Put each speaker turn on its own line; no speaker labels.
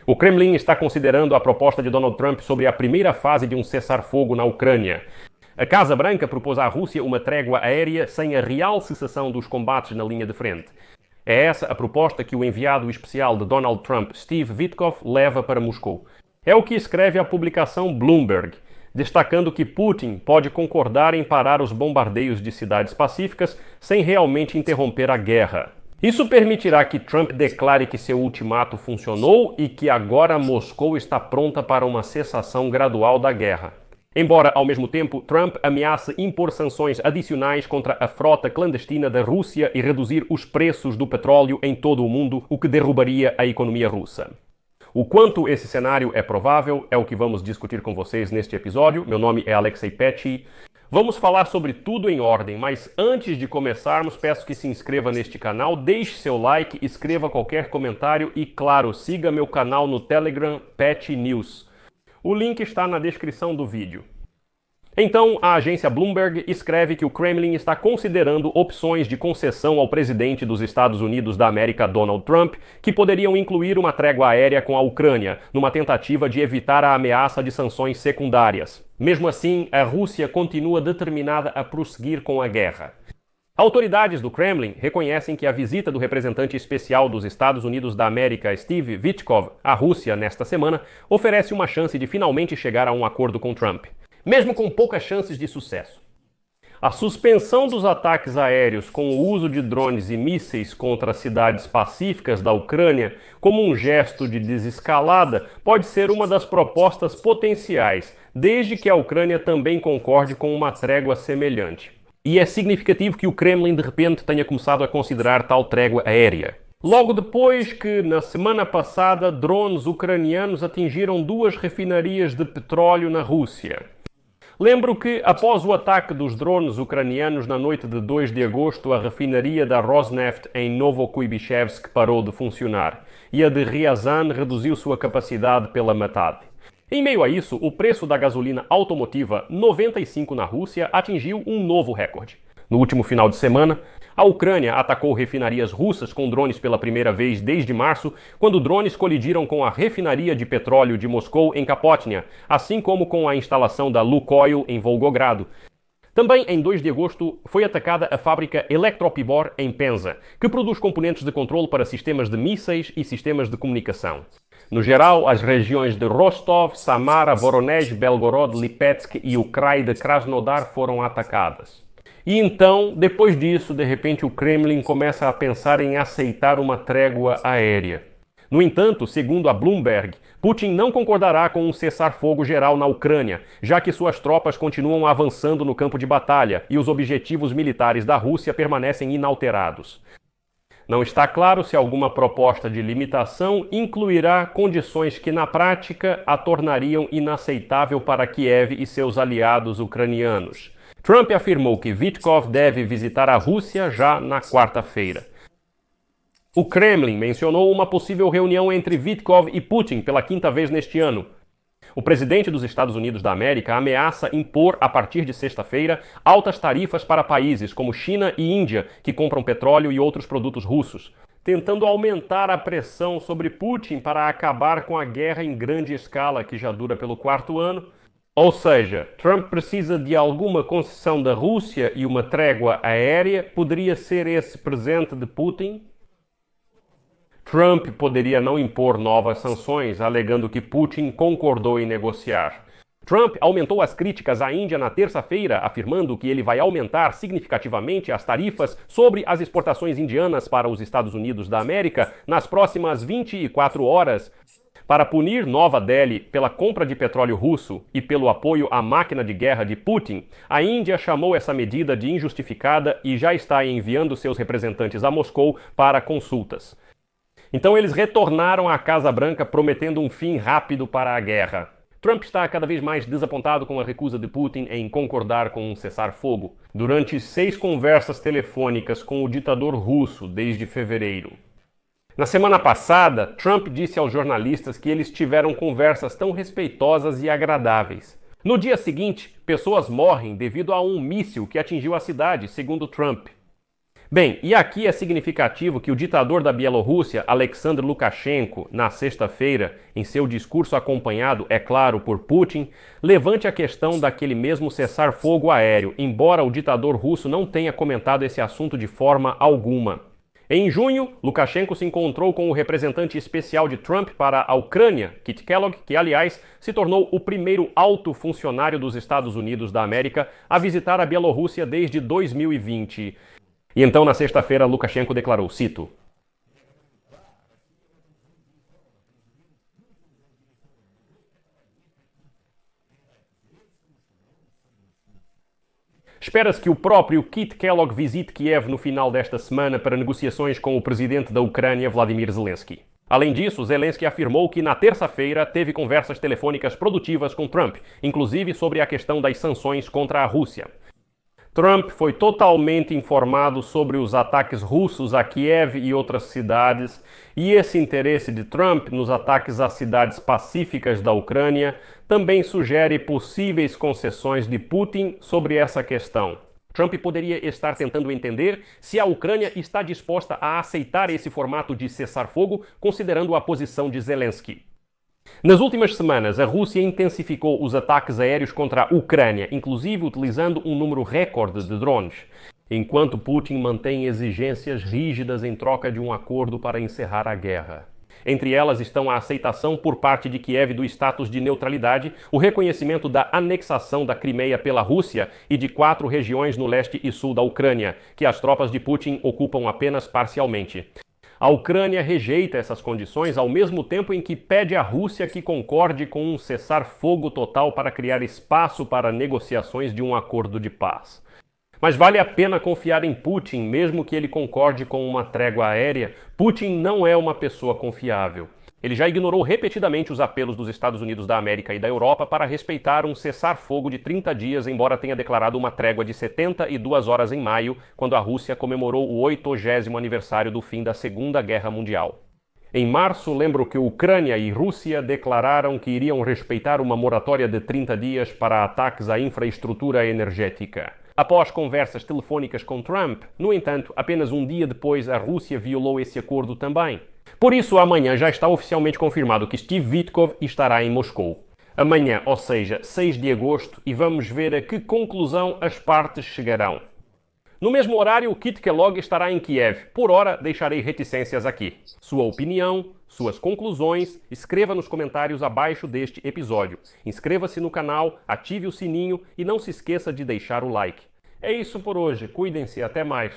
O Kremlin está considerando a proposta de Donald Trump sobre a primeira fase de um cessar-fogo na Ucrânia. A Casa Branca propôs à Rússia uma trégua aérea sem a real cessação dos combates na linha de frente. É essa a proposta que o enviado especial de Donald Trump, Steve Witkoff, leva para Moscou. É o que escreve a publicação Bloomberg, destacando que Putin pode concordar em parar os bombardeios de cidades pacíficas sem realmente interromper a guerra. Isso permitirá que Trump declare que seu ultimato funcionou e que agora Moscou está pronta para uma cessação gradual da guerra. Embora, ao mesmo tempo, Trump ameace impor sanções adicionais contra a frota clandestina da Rússia e reduzir os preços do petróleo em todo o mundo, o que derrubaria a economia russa. O quanto esse cenário é provável é o que vamos discutir com vocês neste episódio. Meu nome é Alexei Petty. Vamos falar sobre tudo em ordem, mas antes de começarmos, peço que se inscreva neste canal, deixe seu like, escreva qualquer comentário e, claro, siga meu canal no Telegram Petty News. O link está na descrição do vídeo. Então, a agência Bloomberg escreve que o Kremlin está considerando opções de concessão ao presidente dos Estados Unidos da América, Donald Trump, que poderiam incluir uma trégua aérea com a Ucrânia, numa tentativa de evitar a ameaça de sanções secundárias. Mesmo assim, a Rússia continua determinada a prosseguir com a guerra. Autoridades do Kremlin reconhecem que a visita do representante especial dos Estados Unidos da América, Steve Witkoff, à Rússia nesta semana, oferece uma chance de finalmente chegar a um acordo com Trump, mesmo com poucas chances de sucesso. A suspensão dos ataques aéreos com o uso de drones e mísseis contra cidades pacíficas da Ucrânia, como um gesto de desescalada, pode ser uma das propostas potenciais, desde que a Ucrânia também concorde com uma trégua semelhante. E é significativo que o Kremlin de repente tenha começado a considerar tal trégua aérea. Logo depois que, na semana passada, drones ucranianos atingiram 2 refinarias de petróleo na Rússia. Lembro que, após o ataque dos drones ucranianos na noite de 2 de agosto, a refinaria da Rosneft em Novokuibishevsk parou de funcionar e a de Ryazan reduziu sua capacidade pela metade. Em meio a isso, o preço da gasolina automotiva 95 na Rússia atingiu um novo recorde. No último final de semana, a Ucrânia atacou refinarias russas com drones pela primeira vez desde março, quando drones colidiram com a refinaria de petróleo de Moscou em Kapotnia, assim como com a instalação da Lukoil em Volgogrado. Também em 2 de agosto foi atacada a fábrica Elektropibor em Penza, que produz componentes de controle para sistemas de mísseis e sistemas de comunicação. No geral, as regiões de Rostov, Samara, Voronezh, Belgorod, Lipetsk e o Krai de Krasnodar foram atacadas. E então, depois disso, de repente o Kremlin começa a pensar em aceitar uma trégua aérea. No entanto, segundo a Bloomberg, Putin não concordará com um cessar-fogo geral na Ucrânia, já que suas tropas continuam avançando no campo de batalha e os objetivos militares da Rússia permanecem inalterados. Não está claro se alguma proposta de limitação incluirá condições que, na prática, a tornariam inaceitável para Kiev e seus aliados ucranianos. Trump afirmou que Witkoff deve visitar a Rússia já na quarta-feira. O Kremlin mencionou uma possível reunião entre Witkoff e Putin pela 5ª vez neste ano. O presidente dos Estados Unidos da América ameaça impor, a partir de sexta-feira, altas tarifas para países como China e Índia, que compram petróleo e outros produtos russos, tentando aumentar a pressão sobre Putin para acabar com a guerra em grande escala que já dura pelo 4º ano. Ou seja, Trump precisa de alguma concessão da Rússia e uma trégua aérea. Poderia ser esse presente de Putin? Trump poderia não impor novas sanções, alegando que Putin concordou em negociar. Trump aumentou as críticas à Índia na terça-feira, afirmando que ele vai aumentar significativamente as tarifas sobre as exportações indianas para os Estados Unidos da América nas próximas 24 horas. Para punir Nova Delhi pela compra de petróleo russo e pelo apoio à máquina de guerra de Putin, a Índia chamou essa medida de injustificada e já está enviando seus representantes a Moscou para consultas. Então eles retornaram à Casa Branca prometendo um fim rápido para a guerra. Trump está cada vez mais desapontado com a recusa de Putin em concordar com um cessar-fogo, durante 6 conversas telefônicas com o ditador russo desde fevereiro. Na semana passada, Trump disse aos jornalistas que eles tiveram conversas tão respeitosas e agradáveis. No dia seguinte, pessoas morrem devido a um míssil que atingiu a cidade, segundo Trump. Bem, e aqui é significativo que o ditador da Bielorrússia, Alexander Lukashenko, na sexta-feira, em seu discurso acompanhado, é claro, por Putin, levante a questão daquele mesmo cessar-fogo aéreo, embora o ditador russo não tenha comentado esse assunto de forma alguma. Em junho, Lukashenko se encontrou com o representante especial de Trump para a Ucrânia, Kit Kellogg, que, aliás, se tornou o primeiro alto funcionário dos Estados Unidos da América a visitar a Bielorrússia desde 2020. E então, na sexta-feira, Lukashenko declarou, cito: espera-se que o próprio Kit Kellogg visite Kiev no final desta semana para negociações com o presidente da Ucrânia, Vladimir Zelensky. Além disso, Zelensky afirmou que na terça-feira teve conversas telefônicas produtivas com Trump, inclusive sobre a questão das sanções contra a Rússia. Trump foi totalmente informado sobre os ataques russos a Kiev e outras cidades, e esse interesse de Trump nos ataques às cidades pacíficas da Ucrânia também sugere possíveis concessões de Putin sobre essa questão. Trump poderia estar tentando entender se a Ucrânia está disposta a aceitar esse formato de cessar-fogo, considerando a posição de Zelensky. Nas últimas semanas, a Rússia intensificou os ataques aéreos contra a Ucrânia, inclusive utilizando um número recorde de drones, enquanto Putin mantém exigências rígidas em troca de um acordo para encerrar a guerra. Entre elas estão a aceitação por parte de Kiev do status de neutralidade, o reconhecimento da anexação da Crimeia pela Rússia e de 4 regiões no leste e sul da Ucrânia, que as tropas de Putin ocupam apenas parcialmente. A Ucrânia rejeita essas condições ao mesmo tempo em que pede à Rússia que concorde com um cessar-fogo total para criar espaço para negociações de um acordo de paz. Mas vale a pena confiar em Putin, mesmo que ele concorde com uma trégua aérea? Putin não é uma pessoa confiável. Ele já ignorou repetidamente os apelos dos Estados Unidos da América e da Europa para respeitar um cessar-fogo de 30 dias, embora tenha declarado uma trégua de 72 horas em maio, quando a Rússia comemorou o 80º aniversário do fim da Segunda Guerra Mundial. Em março, lembro que Ucrânia e Rússia declararam que iriam respeitar uma moratória de 30 dias para ataques à infraestrutura energética. Após conversas telefônicas com Trump, no entanto, apenas um dia depois a Rússia violou esse acordo também. Por isso, amanhã já está oficialmente confirmado que Steve Witkoff estará em Moscou. Amanhã, ou seja, 6 de agosto, e vamos ver a que conclusão as partes chegarão. No mesmo horário, Kit Kellogg estará em Kiev. Por ora, deixarei reticências aqui. Sua opinião, suas conclusões, escreva nos comentários abaixo deste episódio. Inscreva-se no canal, ative o sininho e não se esqueça de deixar o like. É isso por hoje. Cuidem-se. Até mais.